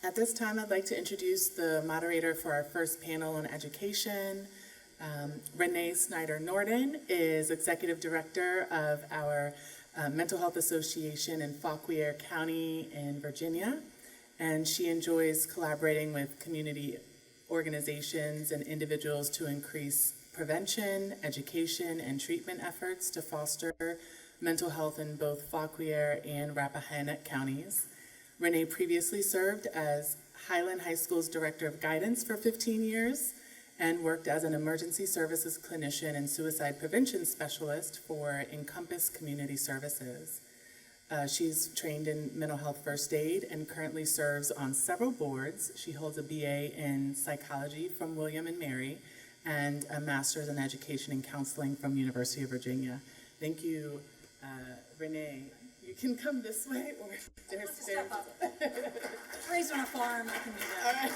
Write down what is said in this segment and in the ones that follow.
At this time, I'd like to introduce the moderator for our first panel on education. Renee Norden is Executive Director of our Mental Health Association in Fauquier County in Virginia, and she enjoys collaborating with community organizations and individuals to increase prevention, education, and treatment efforts to foster mental health in both Fauquier and Rappahannock counties. Renee previously served as Highland High School's Director of Guidance for 15 years and worked as an emergency services clinician and suicide prevention specialist for Encompass Community Services. She's trained in mental health first aid and currently serves on several boards. She holds a BA in psychology from William and Mary and a master's in education and counseling from University of Virginia. Thank you, Renee. You can come this way or there's stairs. Raised on a farm, I can do that. All right.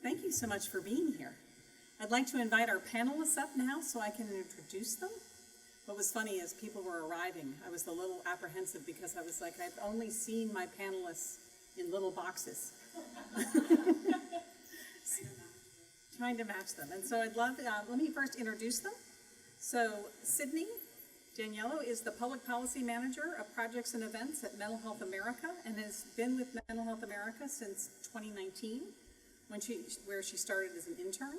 Thank you so much for being here. I'd like to invite our panelists up now so I can introduce them. What was funny is people were arriving. I was a little apprehensive because I was like, I've only seen my panelists in little boxes. Trying to match them. And so I'd love, let me first introduce them. So Sydney Daniello is the Public Policy Manager of Projects and Events at Mental Health America and has been with Mental Health America since 2019, where she started as an intern.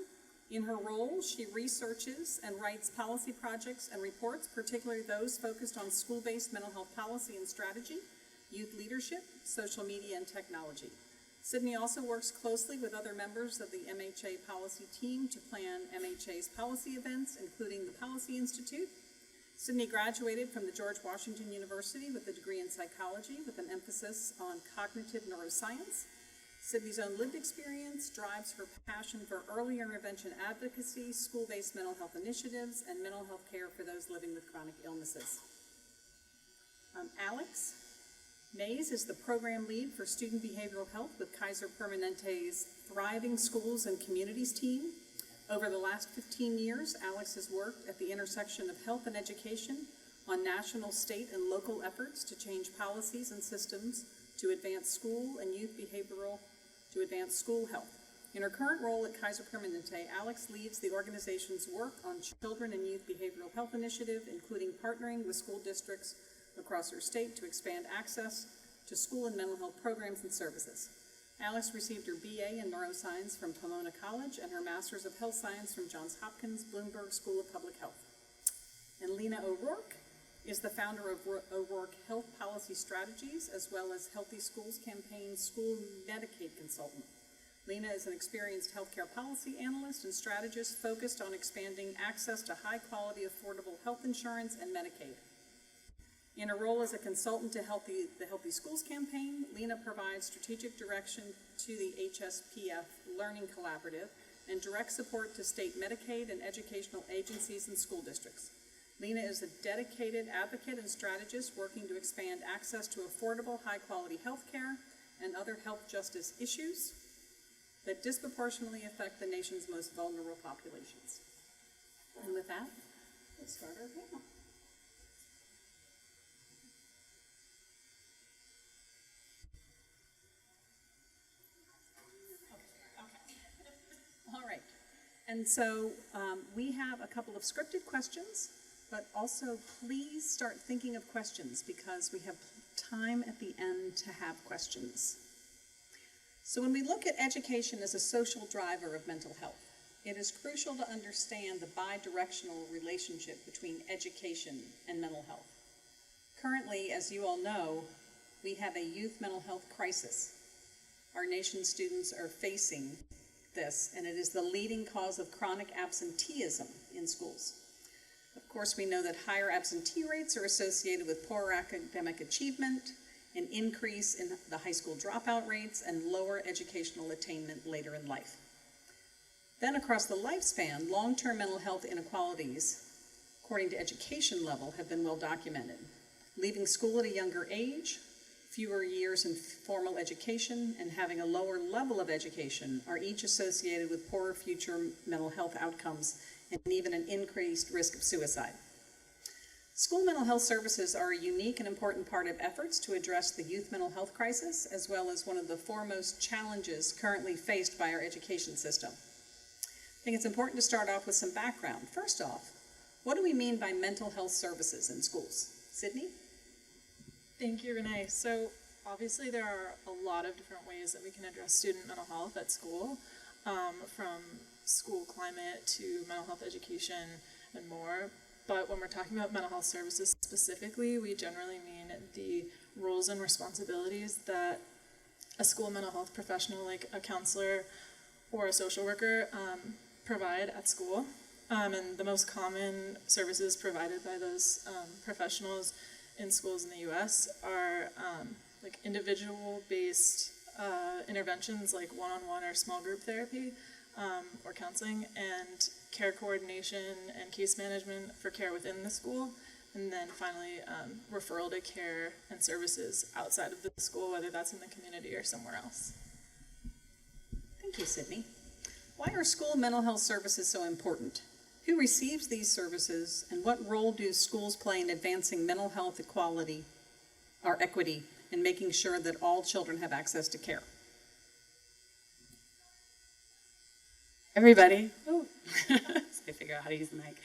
In her role, she researches and writes policy projects and reports, particularly those focused on school-based mental health policy and strategy, youth leadership, social media, and technology. Sydney also works closely with other members of the MHA policy team to plan MHA's policy events, including the Policy Institute. Sydney graduated from the George Washington University with a degree in psychology with an emphasis on cognitive neuroscience. Sydney's own lived experience drives her passion for early intervention advocacy, school-based mental health initiatives, and mental health care for those living with chronic illnesses. Alex Mays is the program lead for student behavioral health with Kaiser Permanente's Thriving Schools and Communities team. Over the last 15 years, Alex has worked at the intersection of health and education on national, state, and local efforts to change policies and systems to advance school and youth behavioral, to advance school health. In her current role at Kaiser Permanente, Alex leads the organization's work on children and youth behavioral health initiative, including partnering with school districts across her state to expand access to school and mental health programs and services. Alex received her BA in Neuroscience from Pomona College and her Master's of Health Science from Johns Hopkins Bloomberg School of Public Health. And Lena O'Rourke is the founder of O'Rourke Health Policy Strategies, as well as Healthy Schools Campaign School Medicaid Consultant. Lena is an experienced healthcare policy analyst and strategist focused on expanding access to high-quality, affordable health insurance and Medicaid. In her role as a consultant to the Healthy Schools Campaign, Lena provides strategic direction to the HSPF Learning Collaborative and direct support to state Medicaid and educational agencies and school districts. Lena is a dedicated advocate and strategist working to expand access to affordable, high-quality health care and other health justice issues that disproportionately affect the nation's most vulnerable populations. And with that, let's start our panel. All right, and so we have a couple of scripted questions, but also please start thinking of questions because we have time at the end to have questions. So when we look at education as a social driver of mental health, it is crucial to understand the bi-directional relationship between education and mental health. Currently, as you all know, we have a youth mental health crisis. Our nation's students are facing this, and it is the leading cause of chronic absenteeism in schools. Of course, we know that higher absentee rates are associated with poorer academic achievement, an increase in the high school dropout rates, and lower educational attainment later in life. Then across the lifespan, long-term mental health inequalities, according to education level, have been well documented. Leaving school at a younger age, fewer years in formal education, and having a lower level of education are each associated with poorer future mental health outcomes and even an increased risk of suicide. School mental health services are a unique and important part of efforts to address the youth mental health crisis, as well as one of the foremost challenges currently faced by our education system. I think it's important to start off with some background. First off, what do we mean by mental health services in schools? Sydney? Thank you, Renee. So obviously there are a lot of different ways that we can address student mental health at school, from school climate to mental health education and more. But when we're talking about mental health services specifically, we generally mean the roles and responsibilities that a school mental health professional, like a counselor or a social worker, provide at school. And the most common services provided by those professionals in schools in the U.S. are like individual-based interventions like one-on-one or small group therapy or counseling, and care coordination and case management for care within the school, and then finally referral to care and services outside of the school, whether that's in the community or somewhere else. Thank you, Sydney. Why are school mental health services so important? Who receives these services, and what role do schools play in advancing mental health equality or equity and making sure that all children have access to care? Everybody. Oh. So I figure out how to use the mic.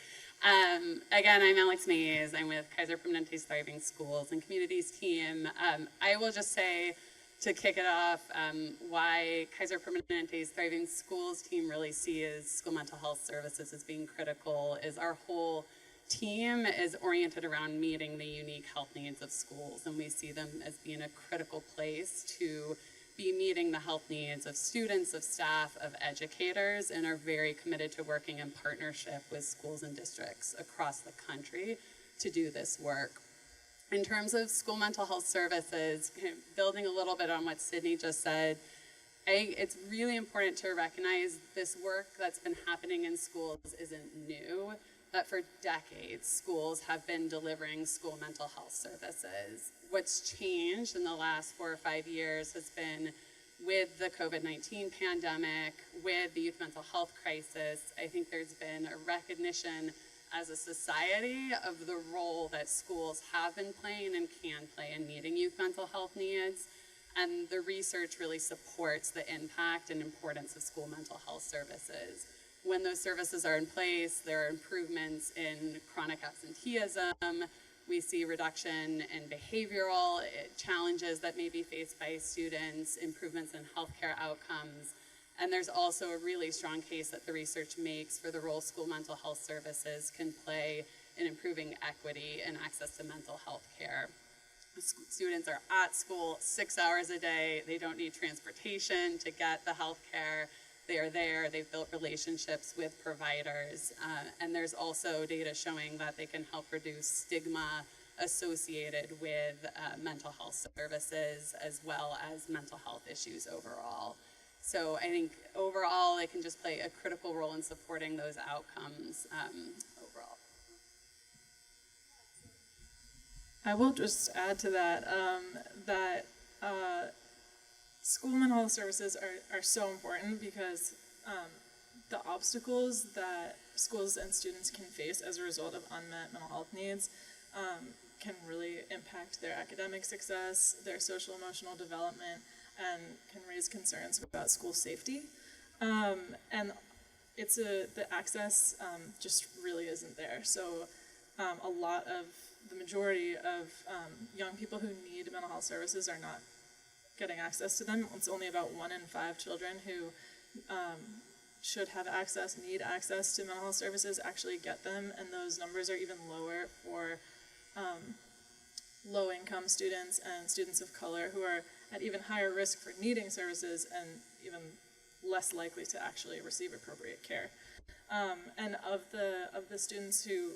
Again, I'm Alex Mays. I'm with Kaiser Permanente's Thriving Schools and Communities team. I will just say, to kick it off, why Kaiser Permanente's Thriving Schools team really sees school mental health services as being critical is our whole team is oriented around meeting the unique health needs of schools, and we see them as being a critical place to be meeting the health needs of students, of staff, of educators, and are very committed to working in partnership with schools and districts across the country to do this work. In terms of school mental health services, building a little bit on what Sydney just said, it's really important to recognize this work that's been happening in schools isn't new, but for decades, schools have been delivering school mental health services. What's changed in the last 4 or 5 years has been with the COVID-19 pandemic, with the youth mental health crisis. I think there's been a recognition as a society of the role that schools have been playing and can play in meeting youth mental health needs. And the research really supports the impact and importance of school mental health services. When those services are in place, there are improvements in chronic absenteeism. We see reduction in behavioral challenges that may be faced by students, improvements in healthcare outcomes. And there's also a really strong case that the research makes for the role school mental health services can play in improving equity and access to mental health care. Students are at school 6 hours a day. They don't need transportation to get the health care. They are there, they've built relationships with providers, and there's also data showing that they can help reduce stigma associated with mental health services as well as mental health issues overall. So I think overall it can just play a critical role in supporting those outcomes overall. I will just add to that that school mental health services are so important because the obstacles that schools and students can face as a result of unmet mental health needs can really impact their academic success, their social emotional development, and can raise concerns about school safety. And the access just really isn't there. So the majority of young people who need mental health services are not getting access to them. It's only about 1 in 5 children who should have access, need access to mental health services, actually get them, and those numbers are even lower for low-income students and students of color who are at even higher risk for needing services and even less likely to actually receive appropriate care. And of the students who,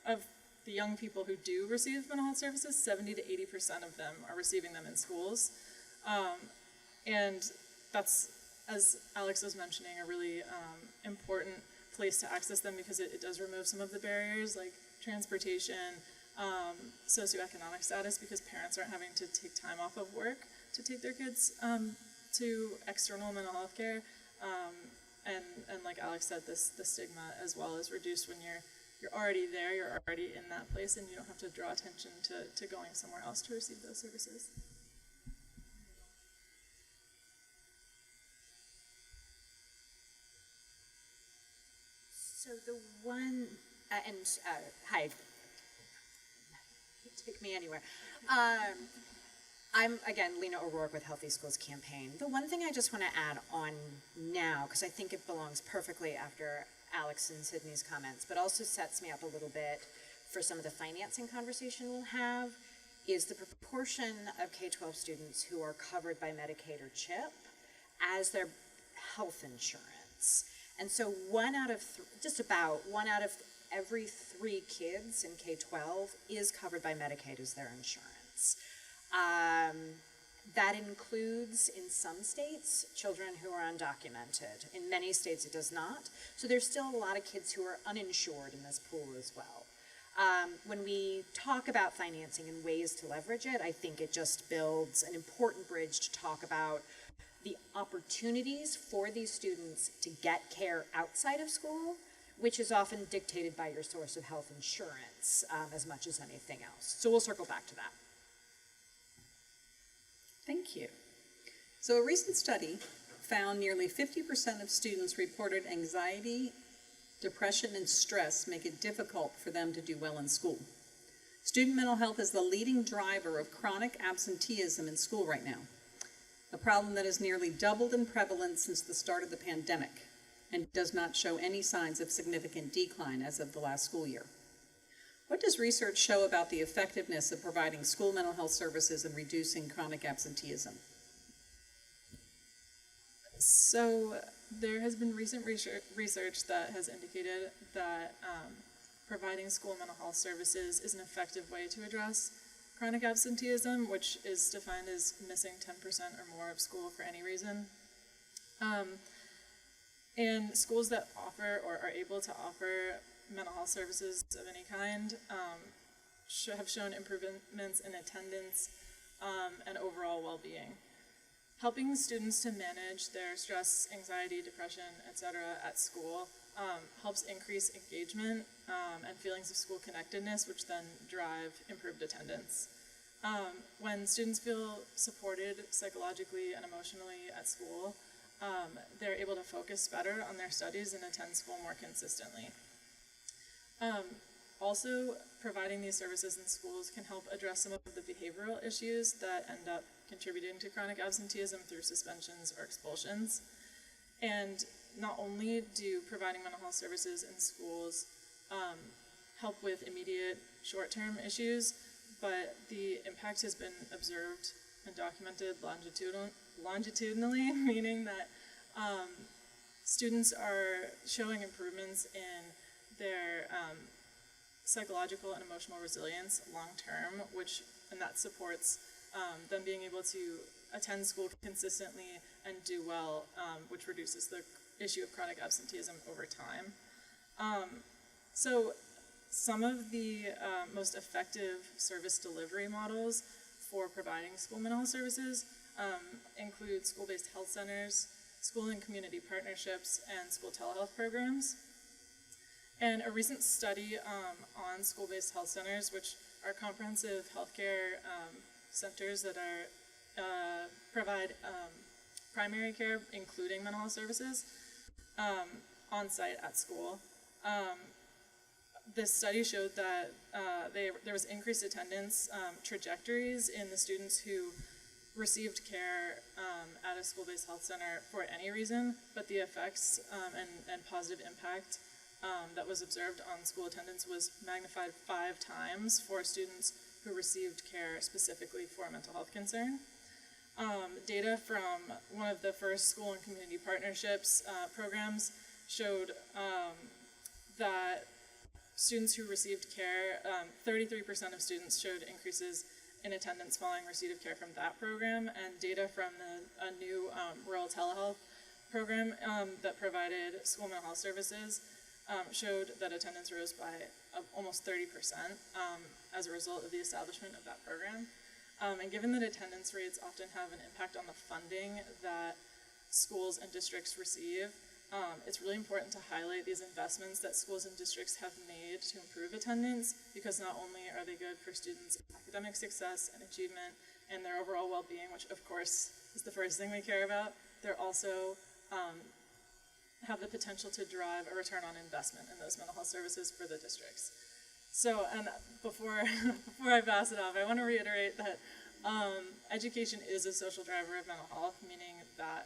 of the young people who do receive mental health services, 70 to 80% of them are receiving them in schools. And that's, as Alex was mentioning, a really important place to access them because it does remove some of the barriers like transportation, socioeconomic status, because parents aren't having to take time off of work to take their kids to external mental health care. And like Alex said, the stigma as well is reduced when you're you're already there, you're already in that place, and you don't have to draw attention to going somewhere else to receive those services. So the one, hi, take me anywhere. I'm, again, Lena O'Rourke with Healthy Schools Campaign. The one thing I just want to add on now, because I think it belongs perfectly after Alex and Sydney's comments, but also sets me up a little bit for some of the financing conversation we'll have, is the proportion of K-12 students who are covered by Medicaid or CHIP as their health insurance. And so just about one out of every 3 kids in K-12 is covered by Medicaid as their insurance. That includes, in some states, children who are undocumented. In many states, it does not. So there's still a lot of kids who are uninsured in this pool as well. When we talk about financing and ways to leverage it, I think it just builds an important bridge to talk about the opportunities for these students to get care outside of school, which is often dictated by your source of health insurance as much as anything else. So we'll circle back to that. Thank you. So a recent study found nearly 50% of students reported anxiety, depression, and stress make it difficult for them to do well in school. Student mental health is the leading driver of chronic absenteeism in school right now, a problem that has nearly doubled in prevalence since the start of the pandemic and does not show any signs of significant decline as of the last school year. What does research show about the effectiveness of providing school mental health services and reducing chronic absenteeism? So there has been recent research that has indicated that providing school mental health services is an effective way to address chronic absenteeism, which is defined as missing 10% or more of school for any reason. And schools that offer or are able to offer mental health services of any kind have shown improvements in attendance and overall well-being. Helping students to manage their stress, anxiety, depression, etc. at school helps increase engagement and feelings of school connectedness, which then drive improved attendance. When students feel supported psychologically and emotionally at school, they're able to focus better on their studies and attend school more consistently. Also, providing these services in schools can help address some of the behavioral issues that end up contributing to chronic absenteeism through suspensions or expulsions. And not only do providing mental health services in schools help with immediate short-term issues, but the impact has been observed and documented longitudinally, meaning that students are showing improvements in their psychological and emotional resilience long-term, and that supports them being able to attend school consistently and do well, which reduces the issue of chronic absenteeism over time. So some of the most effective service delivery models for providing school mental health services include school-based health centers, school and community partnerships, and school telehealth programs. And a recent study on school-based health centers, which are comprehensive healthcare centers that provide primary care, including mental health services, on site at school. This study showed that there was increased attendance trajectories in the students who received care at a school-based health center for any reason, but the effects and positive impact that was observed on school attendance was magnified 5 times for students who received care specifically for a mental health concern. Data from one of the first school and community partnerships programs showed that students who received care, 33% of students showed increases in attendance following receipt of care from that program, and data from a new rural telehealth program that provided school mental health services showed that attendance rose by almost 30% as a result of the establishment of that program. And given that attendance rates often have an impact on the funding that schools and districts receive, it's really important to highlight these investments that schools and districts have made to improve attendance, because not only are they good for students' academic success and achievement and their overall well-being, which of course is the first thing we care about, they're also have the potential to drive a return on investment in those mental health services for the districts. So, and before I pass it off, I want to reiterate that education is a social driver of mental health, meaning that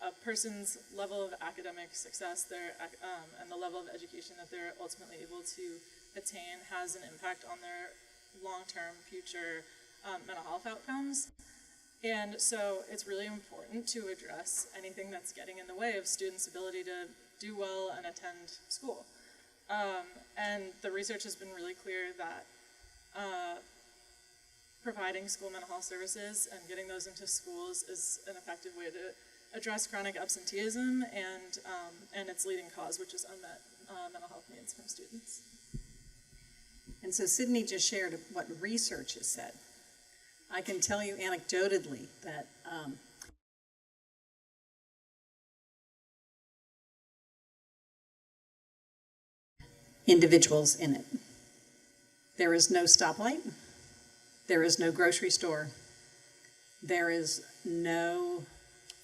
a person's level of academic success, and the level of education that they're ultimately able to attain has an impact on their long-term future mental health outcomes. And so it's really important to address anything that's getting in the way of students' ability to do well and attend school. And the research has been really clear that providing school mental health services and getting those into schools is an effective way to address chronic absenteeism and its leading cause, which is unmet mental health needs from students. And so Sydney just shared what research has said. I can tell you anecdotally that individuals in it. There is no stoplight. There is no grocery store. There is no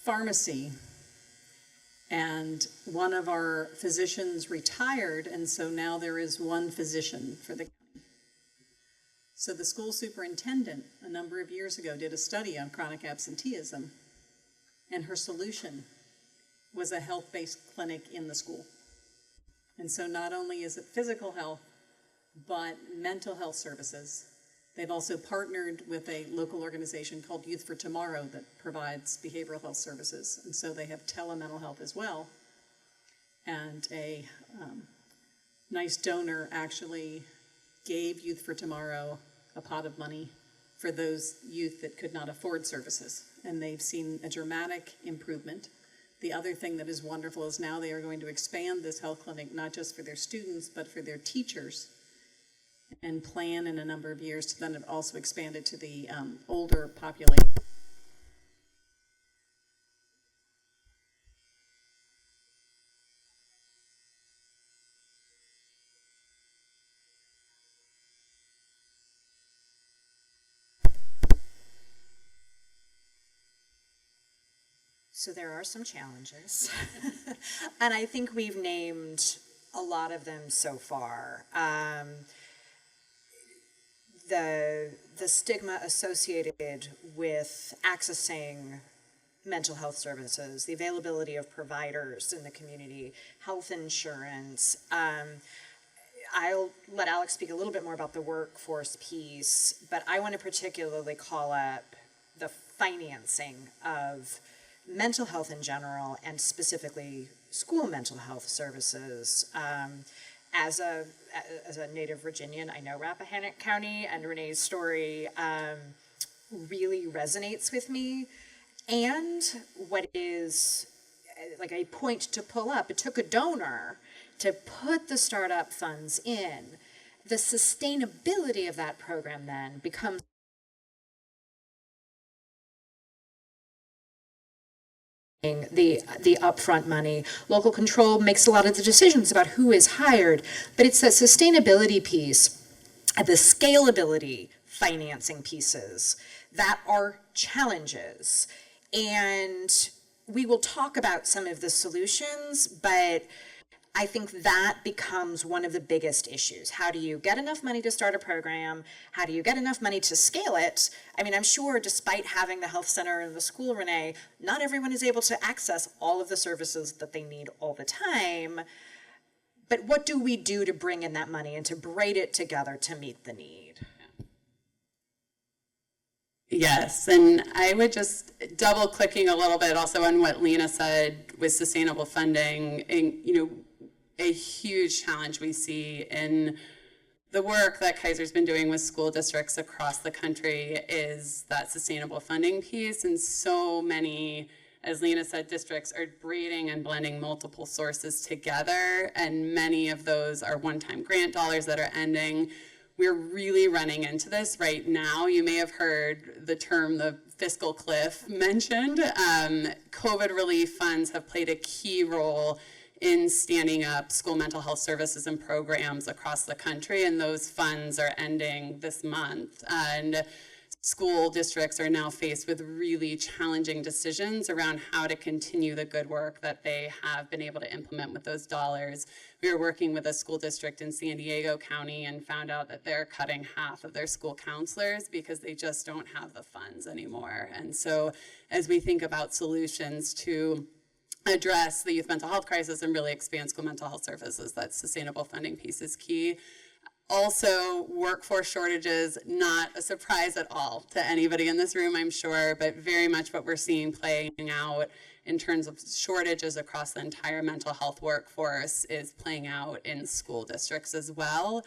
pharmacy. And one of our physicians retired, and so now there is one physician for the county. So the school superintendent, a number of years ago, did a study on chronic absenteeism, and her solution was a health-based clinic in the school. And so not only is it physical health, but mental health services. They've also partnered with a local organization called Youth for Tomorrow that provides behavioral health services. And so they have telemental health as well. And a nice donor actually gave Youth for Tomorrow a pot of money for those youth that could not afford services. And they've seen a dramatic improvement. The other thing that is wonderful is now they are going to expand this health clinic, not just for their students, but for their teachers, and plan in a number of years to then also expand it to the older population. So there are some challenges, and I think we've named a lot of them so far. The stigma associated with accessing mental health services, the availability of providers in the community, health insurance. I'll let Alex speak a little bit more about the workforce piece, but I want to particularly call up the financing of mental health in general, and specifically school mental health services. As a native Virginian, I know Rappahannock County, and Renee's story really resonates with me. And what is like a point to pull up, it took a donor to put the startup funds in. The sustainability of that program then becomes the upfront money. Local control makes a lot of the decisions about who is hired, but it's that sustainability piece, the scalability financing pieces that are challenges. And we will talk about some of the solutions, but I think that becomes one of the biggest issues. How do you get enough money to start a program? How do you get enough money to scale it? I mean, I'm sure despite having the health center and the school, Renee, not everyone is able to access all of the services that they need all the time. But what do we do to bring in that money and to braid it together to meet the need? Yes, and I would just double clicking a little bit also on what Lena said with sustainable funding. And, a huge challenge we see in the work that Kaiser's been doing with school districts across the country is that sustainable funding piece. And so many, as Lena said, districts are braiding and blending multiple sources together, and many of those are one-time grant dollars that are ending. we're really running into this right now. You may have heard the term, the fiscal cliff mentioned. COVID relief funds have played a key role in standing up school mental health services and programs across the country, and those funds are ending this month. And school districts are now faced with really challenging decisions around how to continue the good work that they have been able to implement with those dollars. We were working with a school district in San Diego County and found out that they're cutting half of their school counselors because they just don't have the funds anymore. And so as we think about solutions to address the youth mental health crisis and really expand school mental health services, that sustainable funding piece is key. Also, workforce shortages, not a surprise at all to anybody in this room, I'm sure, but very much what we're seeing playing out in terms of shortages across the entire mental health workforce is playing out in school districts as well.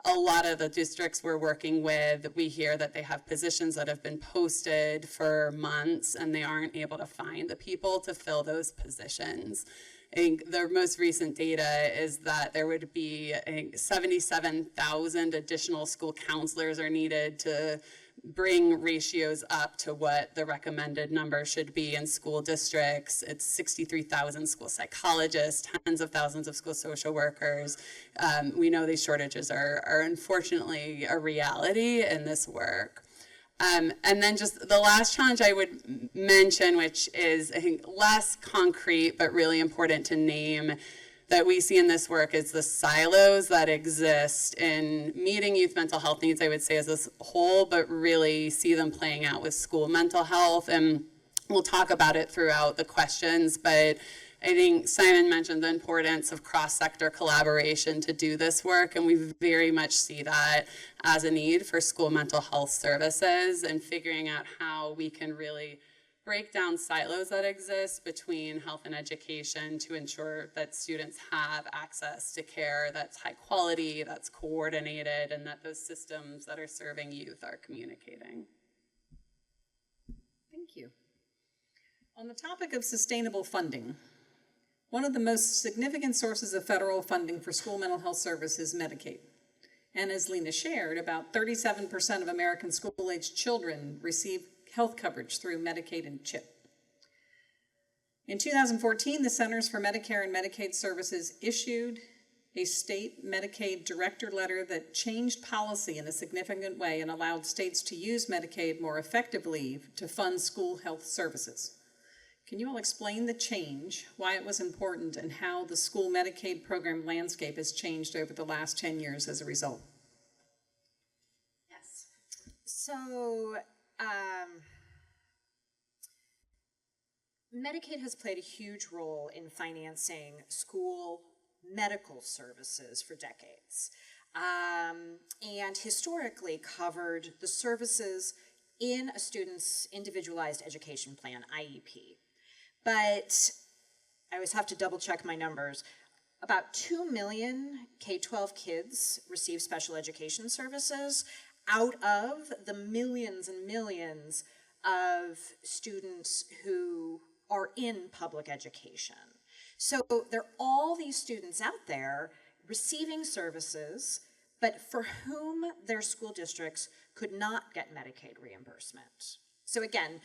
A lot of the districts we're working with, we hear that they have positions that have been posted for months and they aren't able to find the people to fill those positions. I think the most recent data is that there would be 77,000 additional school counselors are needed to bring ratios up to what the recommended number should be in school districts. It's 63,000 school psychologists, tens of thousands of school social workers. We know these shortages are unfortunately a reality in this work. And then just the last challenge I would mention, which is I think less concrete but really important to name that we see in this work, is the silos that exist in meeting youth mental health needs, I would say, as a whole, but really see them playing out with school mental health. And we'll talk about it throughout the questions, but I think Simon mentioned the importance of cross-sector collaboration to do this work, and we very much see that as a need for school mental health services and figuring out how we can really break down silos that exist between health and education to ensure that students have access to care that's high quality, that's coordinated, and that those systems that are serving youth are communicating. Thank you. On the topic of sustainable funding, one of the most significant sources of federal funding for school mental health services is Medicaid. And as Lena shared, about 37% of American school-aged children receive health coverage through Medicaid and CHIP. In 2014, the Centers for Medicare and Medicaid Services issued a state Medicaid director letter that changed policy in a significant way and allowed states to use Medicaid more effectively to fund school health services. Can you all explain the change, why it was important, and how the school Medicaid program landscape has changed over the last 10 years as a result? Yes. So, Medicaid has played a huge role in financing school medical services for decades, and historically covered the services in a student's individualized education plan, IEP. But I always have to double check my numbers. About 2 million K-12 kids receive special education services out of the millions and millions of students who are in public education. So there are all these students out there receiving services, but for whom their school districts could not get Medicaid reimbursement. So again,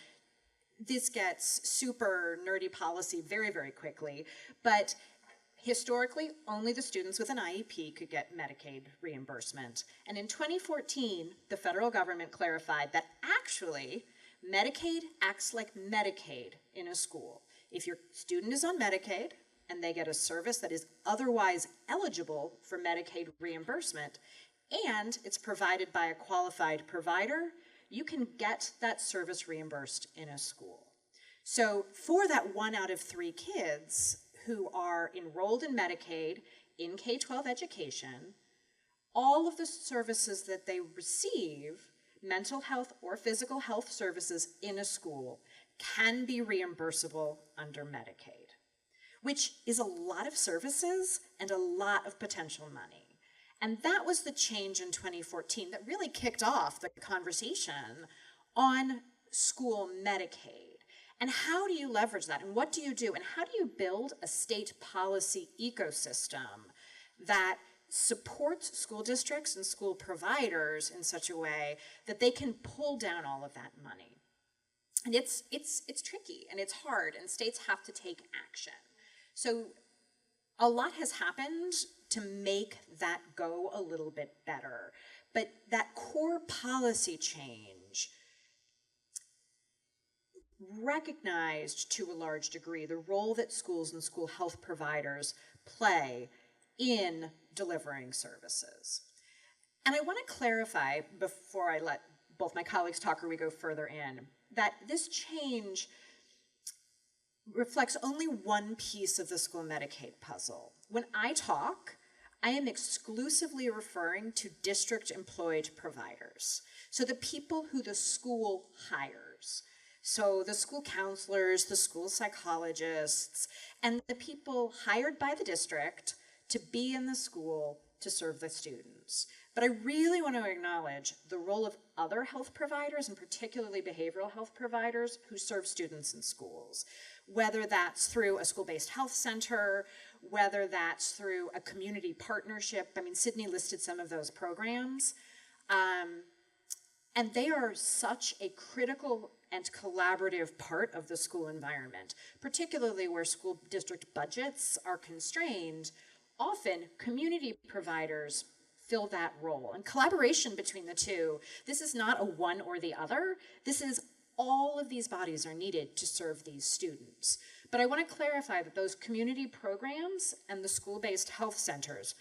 this gets super nerdy policy very, very quickly, but historically, only the students with an IEP could get Medicaid reimbursement. And in 2014, the federal government clarified that actually, Medicaid acts like Medicaid in a school. If your student is on Medicaid and they get a service that is otherwise eligible for Medicaid reimbursement, and it's provided by a qualified provider, you can get that service reimbursed in a school. So for that 1 out of 3 kids who are enrolled in Medicaid in K-12 education, all of the services that they receive, mental health or physical health services in a school, can be reimbursable under Medicaid, which is a lot of services and a lot of potential money. And that was the change in 2014 that really kicked off the conversation on school Medicaid. And how do you leverage that? And what do you do? And how do you build a state policy ecosystem that supports school districts and school providers in such a way that they can pull down all of that money. And it's tricky and it's hard, and states have to take action. So a lot has happened to make that go a little bit better. But that core policy change recognized to a large degree the role that schools and school health providers play in delivering services. And I want to clarify before I let both my colleagues talk or we go further in, that this change reflects only one piece of the school Medicaid puzzle. When I talk, I am exclusively referring to district-employed providers. So the people who the school hires. So the school counselors, the school psychologists, and the people hired by the district to be in the school to serve the students. But I really want to acknowledge the role of other health providers, and particularly behavioral health providers who serve students in schools. Whether that's through a school-based health center, whether that's through a community partnership. I mean, Sydney listed some of those programs. And they are such a critical and collaborative part of the school environment, particularly where school district budgets are constrained. Often, community providers fill that role. And collaboration between the two, this is not a one or the other. This is all of these bodies are needed to serve these students. But I want to clarify that those community programs and the school-based health centers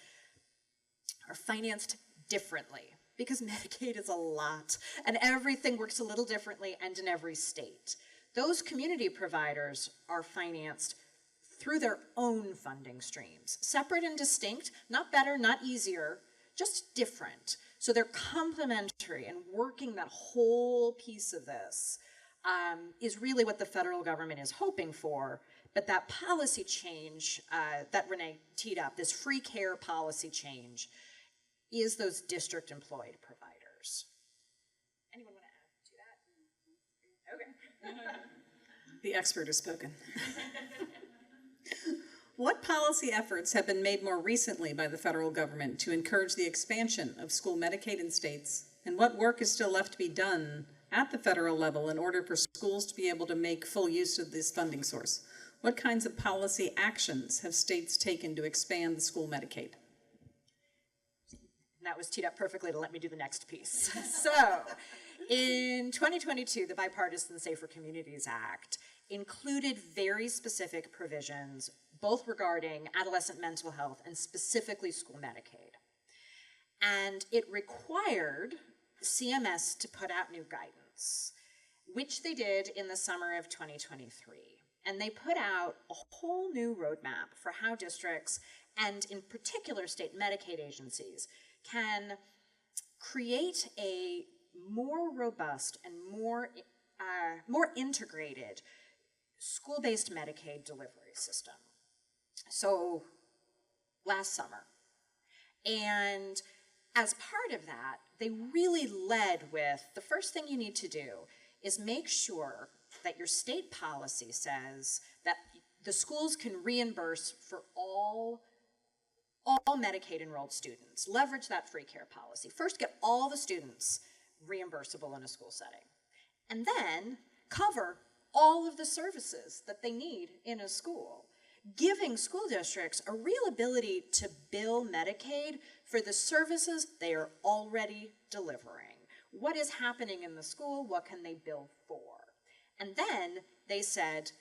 are financed differently because Medicaid is a lot and everything works a little differently and in every state. Those community providers are financed through their own funding streams, separate and distinct, not better, not easier, just different. So they're complementary, and working that whole piece of this is really what the federal government is hoping for. But that policy change that Renee teed up, this free care policy change, is those district employed providers. Anyone want to add to that? Okay. The expert has spoken. What policy efforts have been made more recently by the federal government to encourage the expansion of school Medicaid in states, and what work is still left to be done at the federal level in order for schools to be able to make full use of this funding source? What kinds of policy actions have states taken to expand the school Medicaid? That was teed up perfectly to let me do the next piece. So, in 2022, the Bipartisan Safer Communities Act included very specific provisions, both regarding adolescent mental health and specifically school Medicaid. And it required CMS to put out new guidance, which they did in the summer of 2023. And they put out a whole new roadmap for how districts, and in particular state Medicaid agencies, can create a more robust and more integrated school-based Medicaid delivery system. So last summer. And as part of that, they really led with the first thing you need to do is make sure that your state policy says that the schools can reimburse for all Medicaid enrolled students. Leverage that free care policy. First, get all the students reimbursable in a school setting. And then cover all of the services that they need in a school, giving school districts a real ability to bill Medicaid for the services they are already delivering. What is happening in the school? What can they bill for? And then they said,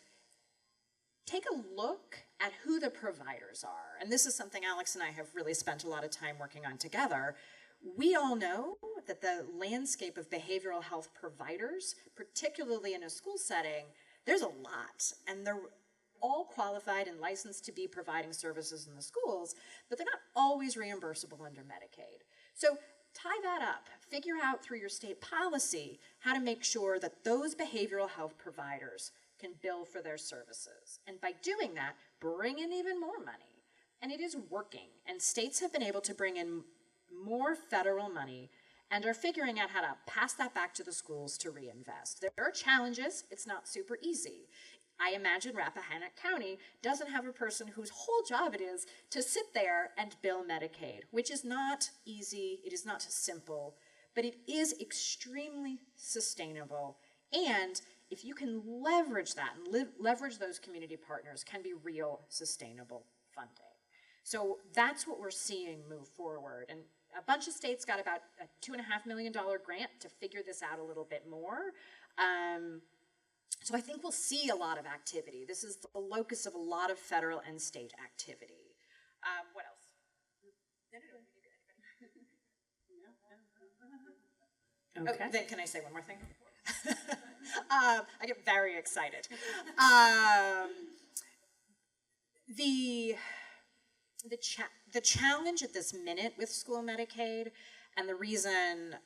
take a look at who the providers are. And this is something Alex and I have really spent a lot of time working on together. We all know that the landscape of behavioral health providers, particularly in a school setting, there's a lot. And they're all qualified and licensed to be providing services in the schools, but they're not always reimbursable under Medicaid. So tie that up. Figure out through your state policy how to make sure that those behavioral health providers can bill for their services. And by doing that, bring in even more money. And it is working. And states have been able to bring in more federal money and are figuring out how to pass that back to the schools to reinvest. There are challenges. It's not super easy. I imagine Rappahannock County doesn't have a person whose whole job it is to sit there and bill Medicaid, which is not easy, it is not simple, but it is extremely sustainable. And if you can leverage that and leverage those community partners, can be real sustainable funding. So that's what we're seeing move forward. And a bunch of states got about a $2.5 million grant to figure this out a little bit more. So I think we'll see a lot of activity. This is the locus of a lot of federal and state activity. What else? Okay. Oh, then can I say one more thing? I get very excited. The challenge at this minute with school Medicaid, and the reason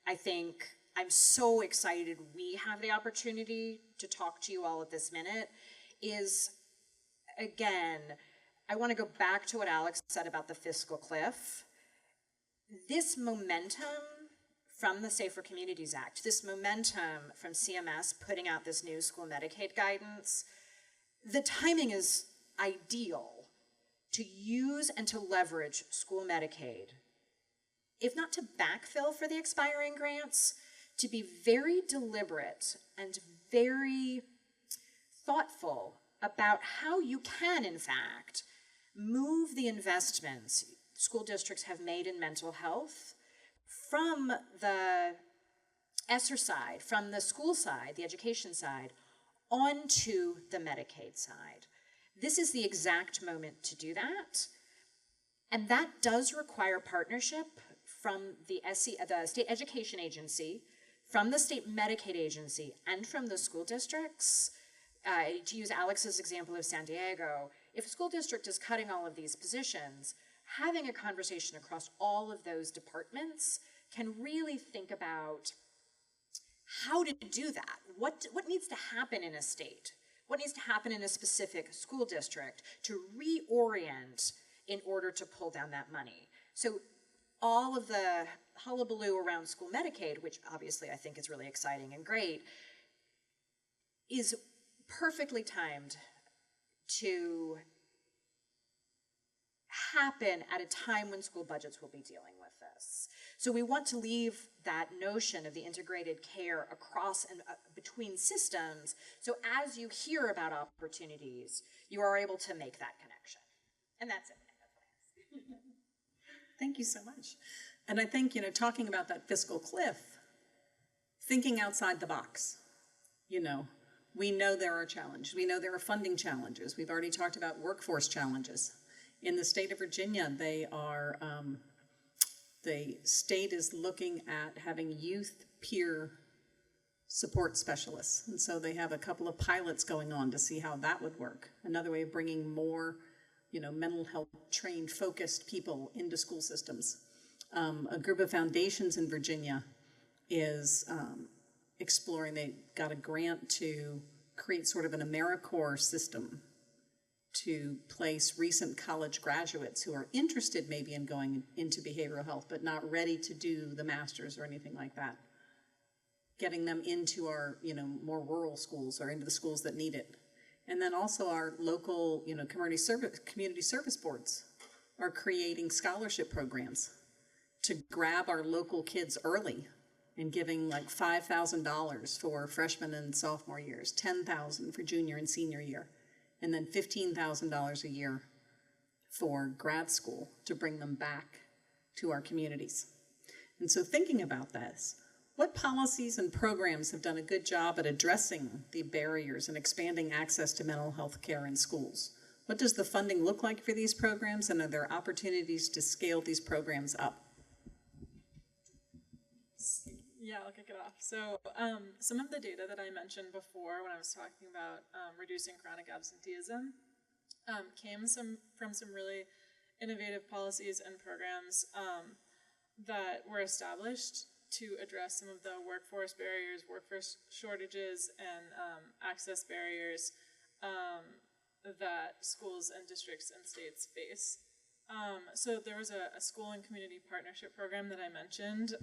I think I'm so excited we have the opportunity to talk to you all at this minute is, again, I want to go back to what Alex said about the fiscal cliff. This momentum from the Safer Communities Act, this momentum from CMS putting out this new school Medicaid guidance, the timing is ideal to use and to leverage school Medicaid, if not to backfill for the expiring grants, to be very deliberate and very thoughtful about how you can, in fact, move the investments school districts have made in mental health from the ESSER side, from the school side, the education side, onto the Medicaid side. This is the exact moment to do that. And that does require partnership from the State Education Agency, from the State Medicaid Agency, and from the school districts. To use Alex's example of San Diego, if a school district is cutting all of these positions, having a conversation across all of those departments can really think about how to do that. What needs to happen in a state? What needs to happen in a specific school district to reorient in order to pull down that money? So all of the hullabaloo around school Medicaid, which obviously I think is really exciting and great, is perfectly timed to happen at a time when school budgets will be dealing with this. So we want to leave that notion of the integrated care across and between systems, so as you hear about opportunities, you are able to make that connection. And that's it. Thank you so much. And I think, talking about that fiscal cliff, thinking outside the box, we know there are challenges. We know there are funding challenges. We've already talked about workforce challenges. In the state of Virginia, the state is looking at having youth peer support specialists. And so they have a couple of pilots going on to see how that would work. Another way of bringing more, mental health trained, focused people into school systems. A group of foundations in Virginia is exploring, they got a grant to create sort of an AmeriCorps system to place recent college graduates who are interested maybe in going into behavioral health but not ready to do the master's or anything like that. Getting them into our, more rural schools or into the schools that need it. And then also our local, community service boards are creating scholarship programs to grab our local kids early and giving like $5,000 for freshman and sophomore years, $10,000 for junior and senior year, and then $15,000 a year for grad school to bring them back to our communities. And so thinking about this, what policies and programs have done a good job at addressing the barriers and expanding access to mental health care in schools? What does the funding look like for these programs, and are there opportunities to scale these programs up? Yeah, I'll kick it off. So some of the data that I mentioned before when I was talking about reducing chronic absenteeism came from some really innovative policies and programs that were established to address some of the workforce barriers, workforce shortages, and access barriers that schools and districts and states face. So there was a school and community partnership program that I mentioned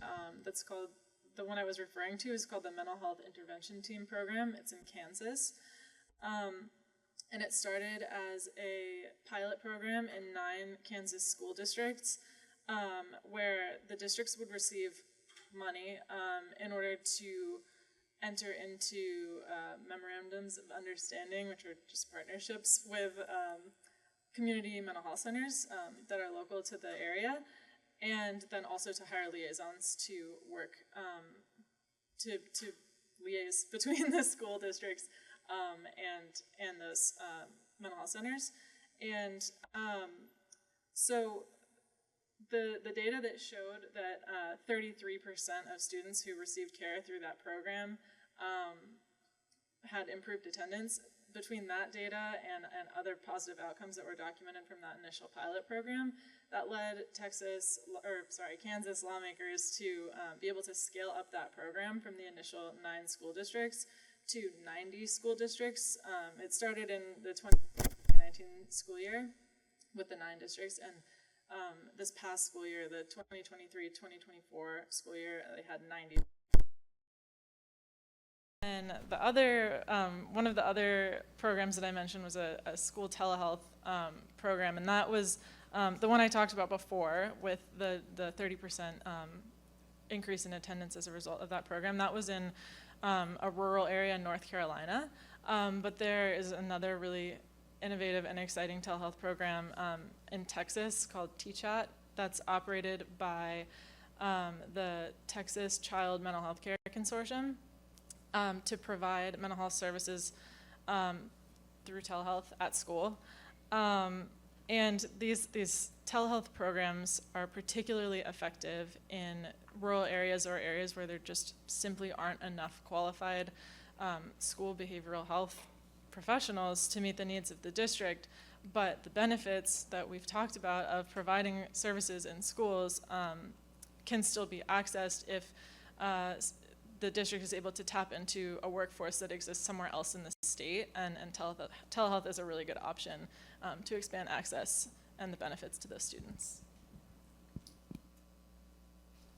that's called, the one I was referring to is called the Mental Health Intervention Team Program. It's in Kansas. And it started as a pilot program in 9 Kansas school districts, where the districts would receive money in order to enter into memorandums of understanding, which are just partnerships with community mental health centers that are local to the area, and then also to hire liaisons to work to liaise between the school districts and those mental health centers. And so the data that showed that 33% of students who received care through that program had improved attendance. Between that data and other positive outcomes that were documented from that initial pilot program, that led Kansas lawmakers to be able to scale up that program from the initial 9 school districts to 90 school districts. It started in the 2019 school year with the 9 districts, and this past school year, the 2023-2024 school year, they had 90. And the other, one of the other programs that I mentioned was a school telehealth program, and that was the one I talked about before with the 30% increase in attendance as a result of that program. That was in a rural area in North Carolina, but there is another really innovative and exciting telehealth program in Texas called TCHAT that's operated by the Texas Child Mental Health Care Consortium. To provide mental health services through telehealth at school. And these telehealth programs are particularly effective in rural areas or areas where there just simply aren't enough qualified school behavioral health professionals to meet the needs of the district. But the benefits that we've talked about of providing services in schools can still be accessed if the district is able to tap into a workforce that exists somewhere else in the state, and telehealth is a really good option to expand access and the benefits to those students.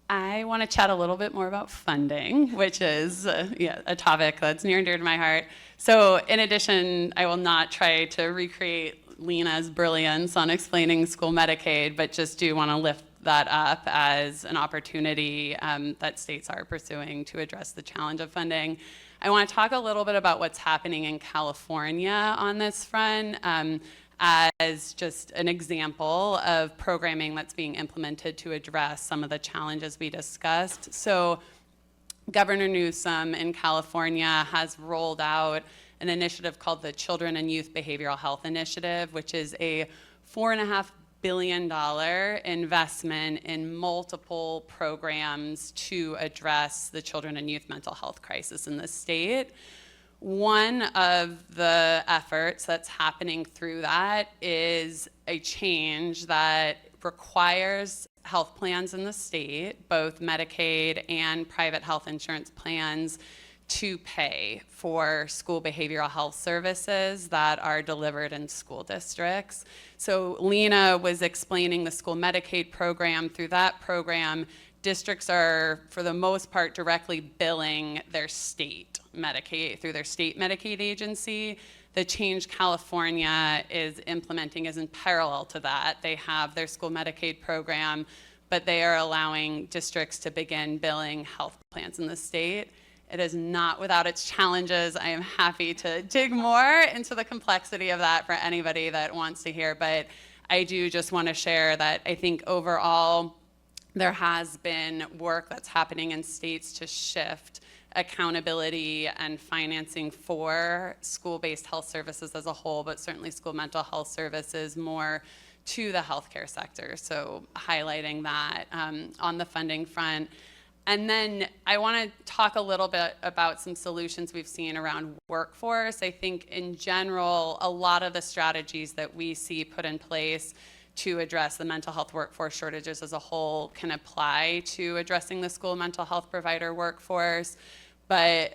I want to chat a little bit more about funding, which is a topic that's near and dear to my heart. So in addition, I will not try to recreate Lena's brilliance on explaining school Medicaid, but just do want to lift that up as an opportunity that states are pursuing to address the challenge of funding. I want to talk a little bit about what's happening in California on this front as just an example of programming that's being implemented to address some of the challenges we discussed. So Governor Newsom in California has rolled out an initiative called the Children and Youth Behavioral Health Initiative, which is a $4.5 billion investment in multiple programs to address the children and youth mental health crisis in the state. One of the efforts that's happening through that is a change that requires health plans in the state, both Medicaid and private health insurance plans, to pay for school behavioral health services that are delivered in school districts. So Lena was explaining the school Medicaid program. Through that program, districts are, for the most part, directly billing their state Medicaid through their state Medicaid agency. The change California is implementing is in parallel to that. They have their school Medicaid program, but they are allowing districts to begin billing health plans in the state. It is not without its challenges. I am happy to dig more into the complexity of that for anybody that wants to hear, but I do just want to share that I think overall there has been work that's happening in states to shift accountability and financing for school-based health services as a whole, but certainly school mental health services more to the healthcare sector. So highlighting that on the funding front. And then I want to talk a little bit about some solutions we've seen around workforce. I think in general, a lot of the strategies that we see put in place to address the mental health workforce shortages as a whole can apply to addressing the school mental health provider workforce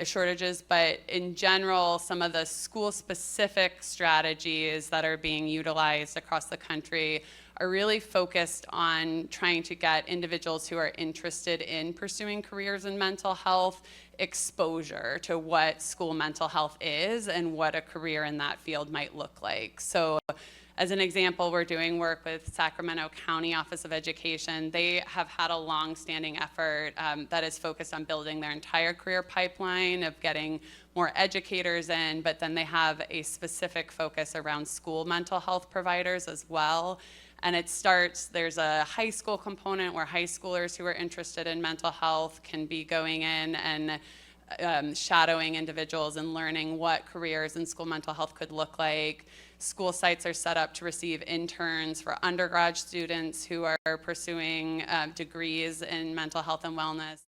shortages, but in general, some of the school-specific strategies that are being utilized across the country are really focused on trying to get individuals who are interested in pursuing careers in mental health exposure to what school mental health is and what a career in that field might look like. So as an example, we're doing work with Sacramento County Office of Education. They have had a long-standing effort that is focused on building their entire career pipeline of getting more educators in, but then they have a specific focus around school mental health providers as well. And it starts, there's a high school component where high schoolers who are interested in mental health can be going in and shadowing individuals and learning what careers in school mental health could look like. School sites are set up to receive interns for undergrad students who are pursuing degrees in mental health and wellness.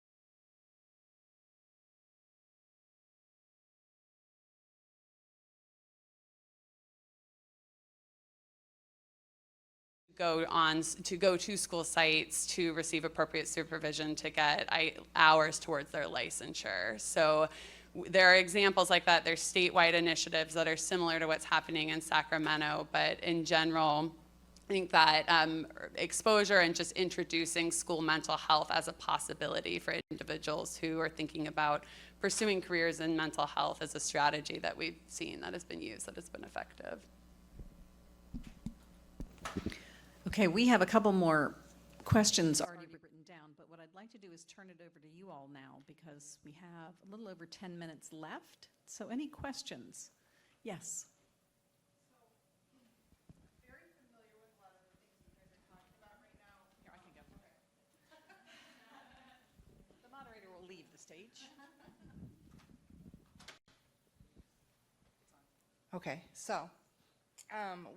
Go to school sites to receive appropriate supervision to get hours towards their licensure. So there are examples like that. There's statewide initiatives that are similar to what's happening in Sacramento, but in general, I think that exposure and just introducing school mental health as a possibility for individuals who are thinking about pursuing careers in mental health is a strategy that we've seen that has been used, that has been effective. Okay, we have a couple more questions already written down, but what I'd like to do is turn it over to you all now because we have a little over 10 minutes left. So any questions? Yes. Very familiar with a lot of the things you guys are talking about right now. Here, I can go. The moderator will leave the stage. Okay, so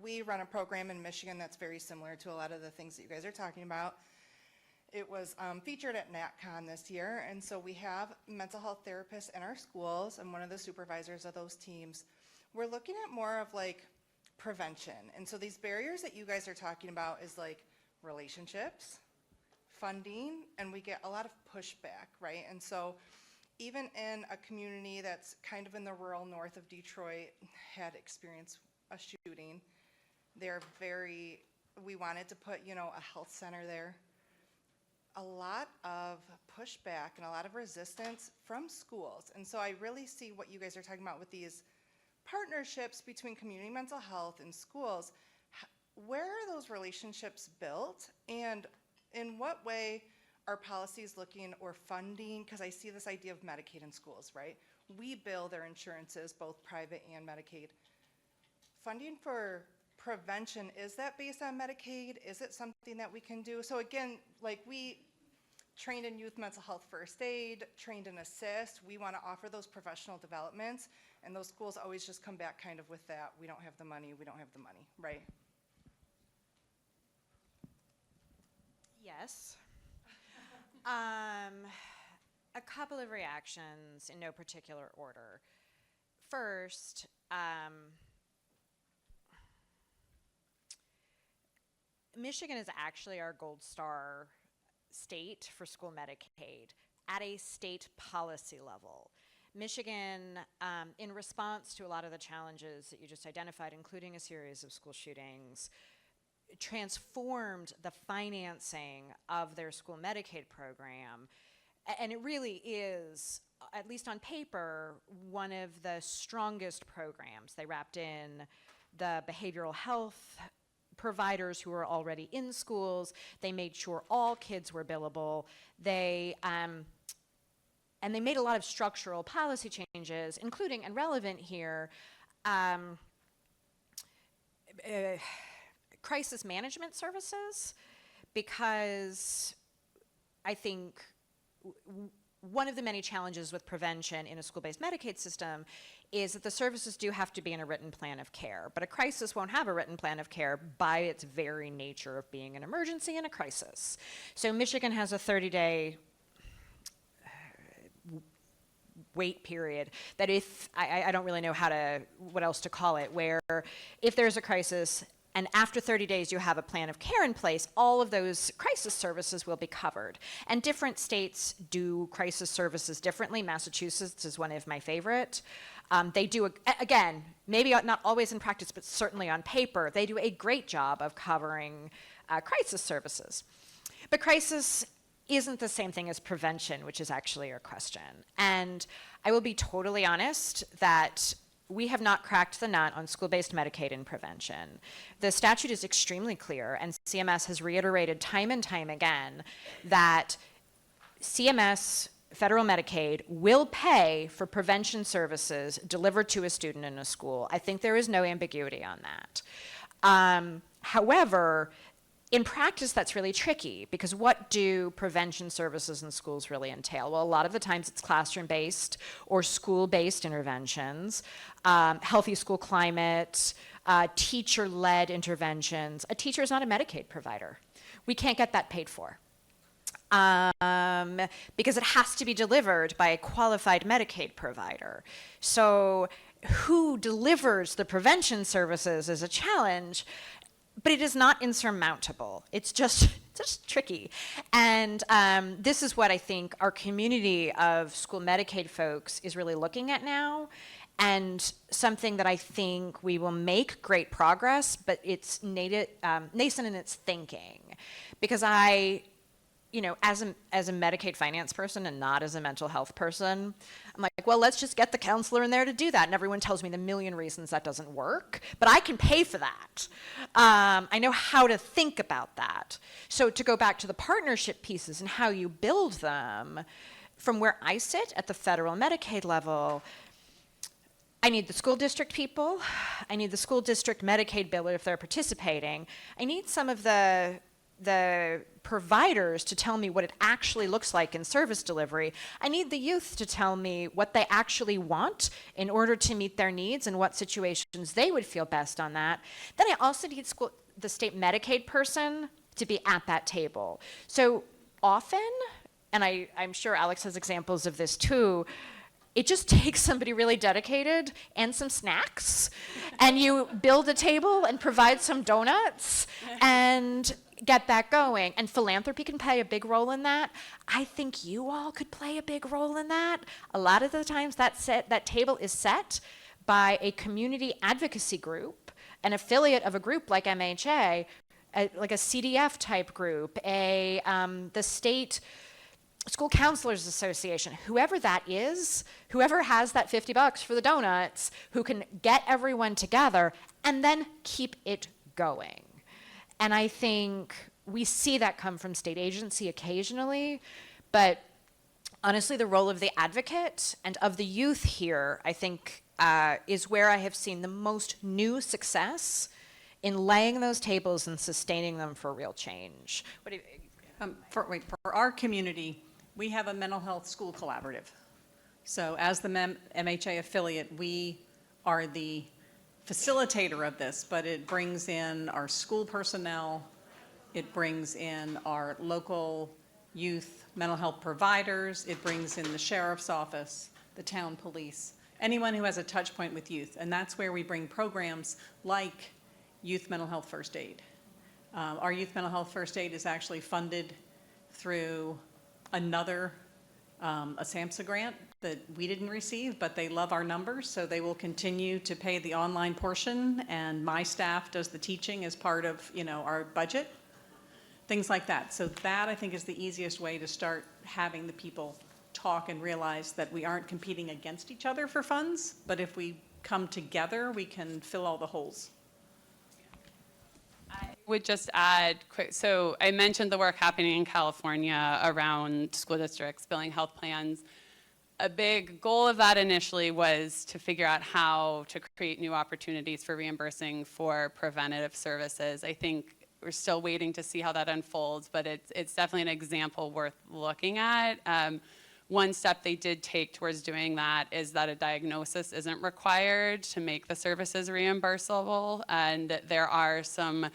we run a program in Michigan that's very similar to a lot of the things that you guys are talking about. It was featured at NatCon this year, and so we have mental health therapists in our schools. I'm one of the supervisors of those teams. We're looking at more of like prevention, and so these barriers that you guys are talking about is like relationships, funding, and we get a lot of pushback, right? And so even in a community that's kind of in the rural north of Detroit had experienced a shooting, we wanted to put, a health center there. A lot of pushback and a lot of resistance from schools. And so I really see what you guys are talking about with these partnerships between community mental health and schools. Where are those relationships built? And in what way are policies looking or funding? Because I see this idea of Medicaid in schools, right? We bill their insurances, both private and Medicaid. Funding for prevention, is that based on Medicaid? Is it something that we can do? So again, like we trained in youth mental health first aid, trained in assist. We want to offer those professional developments, and those schools always just come back kind of with that, we don't have the money, right? Yes. A couple of reactions in no particular order. First, Michigan is actually our gold star state for school Medicaid at a state policy level. Michigan, in response to a lot of the challenges that you just identified, including a series of school shootings, transformed the financing of their school Medicaid program. And it really is, at least on paper, one of the strongest programs. They wrapped in the behavioral health providers who were already in schools. They made sure all kids were billable. And they made a lot of structural policy changes, including, and relevant here, crisis management services, because I think one of the many challenges with prevention in a school-based Medicaid system is that the services do have to be in a written plan of care, but a crisis won't have a written plan of care by its very nature of being an emergency and a crisis. So Michigan has a 30-day wait period that if, I don't really know what else to call it, where if there's a crisis and after 30 days you have a plan of care in place, all of those crisis services will be covered. And different states do crisis services differently. Massachusetts is one of my favorite. They do, again, maybe not always in practice, but certainly on paper, they do a great job of covering crisis services. But crisis isn't the same thing as prevention, which is actually your question. And I will be totally honest that we have not cracked the nut on school-based Medicaid and prevention. The statute is extremely clear, and CMS has reiterated time and time again that CMS, federal Medicaid, will pay for prevention services delivered to a student in a school. I think there is no ambiguity on that. However, in practice, that's really tricky, because what do prevention services in schools really entail? Well, a lot of the times it's classroom-based or school-based interventions, healthy school climate, teacher-led interventions. A teacher is not a Medicaid provider. We can't get that paid for. Because it has to be delivered by a qualified Medicaid provider. So who delivers the prevention services is a challenge, but it is not insurmountable. It's just tricky. And this is what I think our community of school Medicaid folks is really looking at now, and something that I think we will make great progress, but it's nascent in its thinking. Because as a Medicaid finance person and not as a mental health person, I'm like, well, let's just get the counselor in there to do that. And everyone tells me the million reasons that doesn't work, but I can pay for that. I know how to think about that. So to go back to the partnership pieces and how you build them, from where I sit at the federal Medicaid level, I need the school district people. I need the school district Medicaid biller if they're participating. I need some of the providers to tell me what it actually looks like in service delivery. I need the youth to tell me what they actually want in order to meet their needs and what situations they would feel best on that. Then I also need the state Medicaid person to be at that table. So often, and I'm sure Alex has examples of this too, it just takes somebody really dedicated and some snacks, and you build a table and provide some donuts and get that going. And philanthropy can play a big role in that. I think you all could play a big role in that. A lot of the times that table is set by a community advocacy group, an affiliate of a group like MHA, like a CDF type group, the state School Counselors Association, whoever that is, whoever has that $50 for the donuts, who can get everyone together and then keep it going. And I think we see that come from state agency occasionally, but honestly, the role of the advocate and of the youth here, I think, is where I have seen the most new success in laying those tables and sustaining them for real change. What do you, For our community, we have a mental health school collaborative. So as the MHA affiliate, we are the facilitator of this, but it brings in our school personnel, it brings in our local youth mental health providers, it brings in the sheriff's office, the town police, anyone who has a touch point with youth. And that's where we bring programs like youth mental health first aid. Our youth mental health first aid is actually funded through another a SAMHSA grant that we didn't receive, but they love our numbers, so they will continue to pay the online portion, and my staff does the teaching as part of our budget, things like that. So that, I think, is the easiest way to start having the people talk and realize that we aren't competing against each other for funds, but if we come together, we can fill all the holes. Would just add quick, so I mentioned the work happening in California around school districts billing health plans. A big goal of that initially was to figure out how to create new opportunities for reimbursing for preventative services. I think we're still waiting to see how that unfolds, but it's definitely an example worth looking at. One step they did take towards doing that is that a diagnosis isn't required to make the services reimbursable, and there are some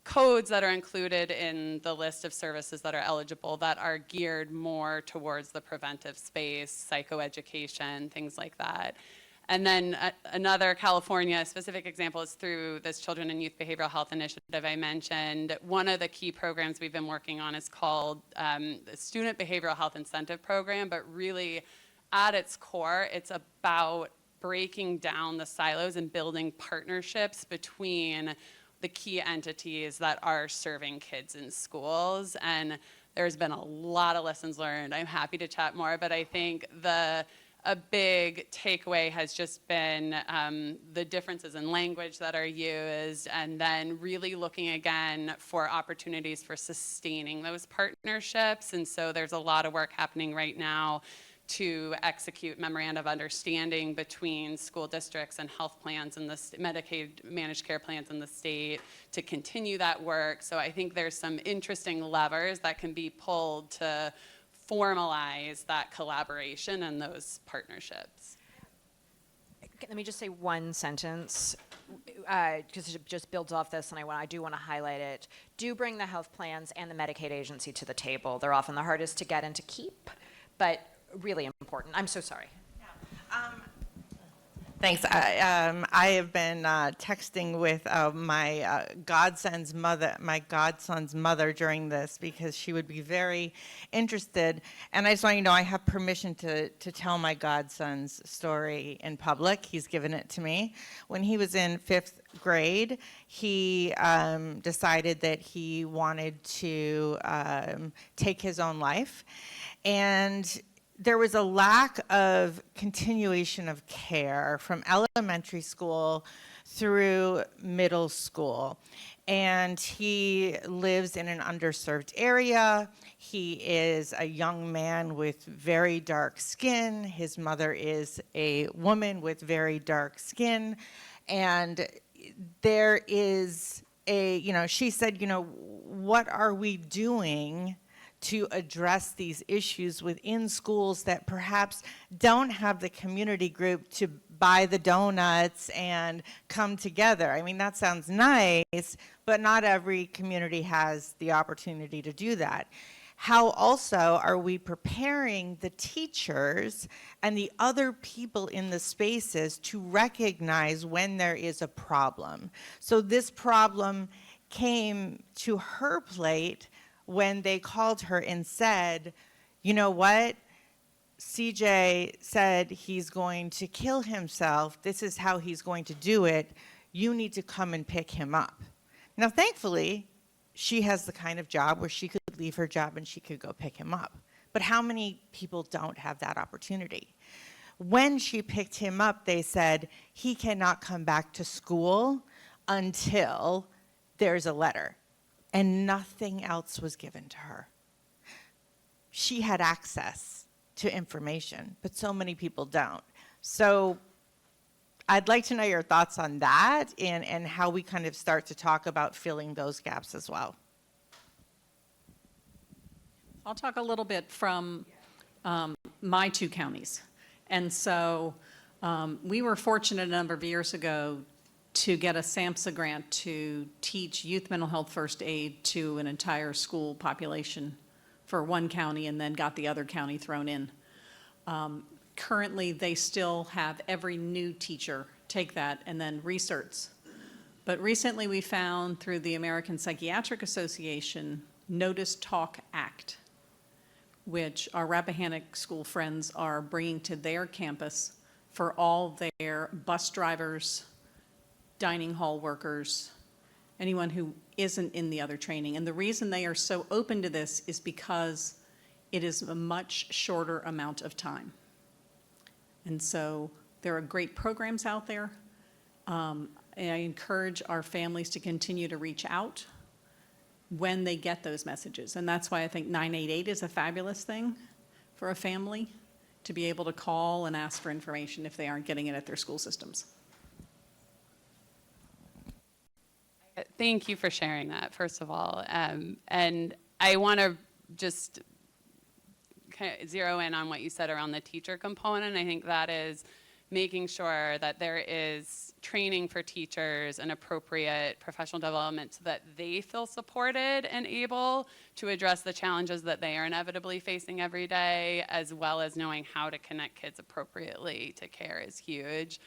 codes that are included in the list of services that are eligible that are geared more towards the preventive space, psychoeducation, things like that. And then another California specific example is through this Children and Youth Behavioral Health Initiative I mentioned. One of the key programs we've been working on is called the Student Behavioral Health Incentive Program, but really at its core, it's about breaking down the silos and building partnerships between the key entities that are serving kids in schools. And there's been a lot of lessons learned. I'm happy to chat more, but I think a big takeaway has just been the differences in language that are used, and then really looking again for opportunities for sustaining those partnerships. And so there's a lot of work happening right now to execute memorandum of understanding between school districts and health plans and the Medicaid managed care plans in the state to continue that work. So I think there's some interesting levers that can be pulled to formalize that collaboration and those partnerships. Let me just say one sentence, because it just builds off this, and I do want to highlight it. Do bring the health plans and the Medicaid agency to the table. They're often the hardest to get and to keep, but really important. I'm so sorry. Thanks. I have been texting with my godson's mother during this because she would be very interested. And I just want you to know I have permission to tell my godson's story in public. He's given it to me. When he was in 5th grade, he decided that he wanted to take his own life. And there was a lack of continuation of care from elementary school through middle school. And he lives in an underserved area. He is a young man with very dark skin. His mother is a woman with very dark skin. And there is she said, what are we doing to address these issues within schools that perhaps don't have the community group to buy the donuts and come together? I mean, that sounds nice, but not every community has the opportunity to do that. How also are we preparing the teachers and the other people in the spaces to recognize when there is a problem? So this problem came to her plate when they called her and said, you know what? CJ said he's going to kill himself. This is how he's going to do it. You need to come and pick him up. Now, thankfully, she has the kind of job where she could leave her job and she could go pick him up. But how many people don't have that opportunity? When she picked him up, they said he cannot come back to school until there's a letter. And nothing else was given to her. She had access to information, but so many people don't. So I'd like to know your thoughts on that and how we kind of start to talk about filling those gaps as well. I'll talk a little bit from my 2 counties. And so we were fortunate a number of years ago to get a SAMHSA grant to teach youth mental health first aid to an entire school population for one county, and then got the other county thrown in. Currently, they still have every new teacher take that and then research. But recently we found through the American Psychiatric Association Notice Talk Act, which our Rappahannock school friends are bringing to their campus for all their bus drivers, dining hall workers, anyone who isn't in the other training. And the reason they are so open to this is because it is a much shorter amount of time. And so there are great programs out there. And I encourage our families to continue to reach out when they get those messages. And that's why I think 988 is a fabulous thing for a family to be able to call and ask for information if they aren't getting it at their school systems. Thank you for sharing that, first of all. And I want to just kind of zero in on what you said around the teacher component. I think that is making sure that there is training for teachers and appropriate professional development so that they feel supported and able to address the challenges that they are inevitably facing every day, as well as knowing how to connect kids appropriately to care is huge.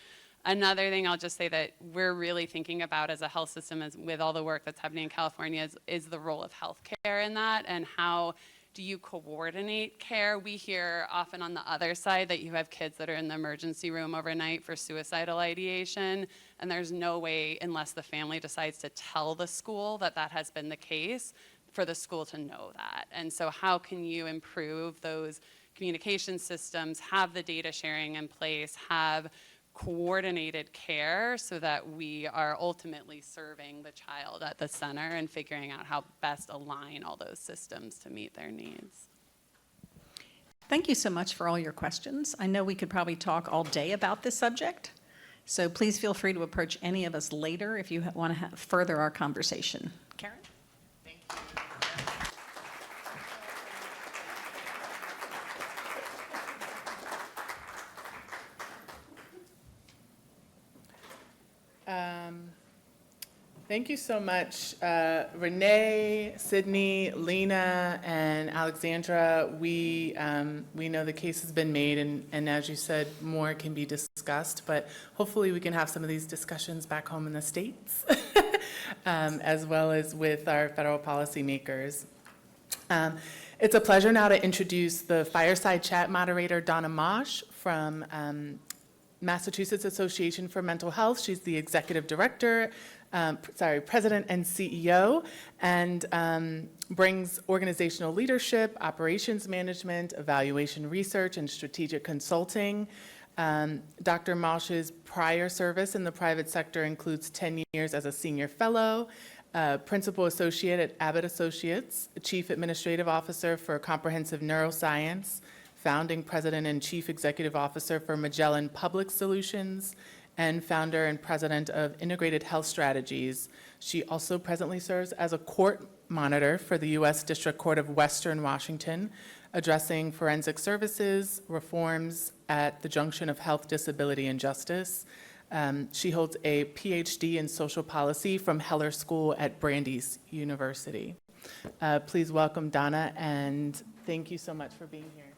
Another thing I'll just say that we're really thinking about as a health system is with all the work that's happening in California is the role of healthcare in that, and how do you coordinate care? We hear often on the other side that you have kids that are in the emergency room overnight for suicidal ideation, and there's no way, unless the family decides to tell the school that that has been the case, for the school to know that. And so how can you improve those communication systems, have the data sharing in place, have coordinated care so that we are ultimately serving the child at the center and figuring out how best align all those systems to meet their needs. Thank you so much for all your questions. I know we could probably talk all day about this subject, so please feel free to approach any of us later if you want to further our conversation. Karen? Thank you so much, Renee, Sydney, Lena, and Alexandra. We know the case has been made, and as you said, more can be discussed, but hopefully we can have some of these discussions back home in the States, as well as with our federal policymakers. It's a pleasure now to introduce the fireside chat moderator, Donna Mosh, from Massachusetts Association for Mental Health. She's the executive director, president and CEO, and brings organizational leadership, operations management, evaluation research, and strategic consulting. Dr. Mosh's prior service in the private sector includes 10 years as a senior fellow, principal associate at Abbott Associates, chief administrative officer for comprehensive neuroscience, founding president and chief executive officer for Magellan Public Solutions, and founder and president of Integrated Health Strategies. She also presently serves as a court monitor for the U.S. District Court of Western Washington, addressing forensic services reforms at the junction of health, disability, and justice. She holds a PhD in social policy from Heller School at Brandeis University. Please welcome Donna, and thank you so much for being here.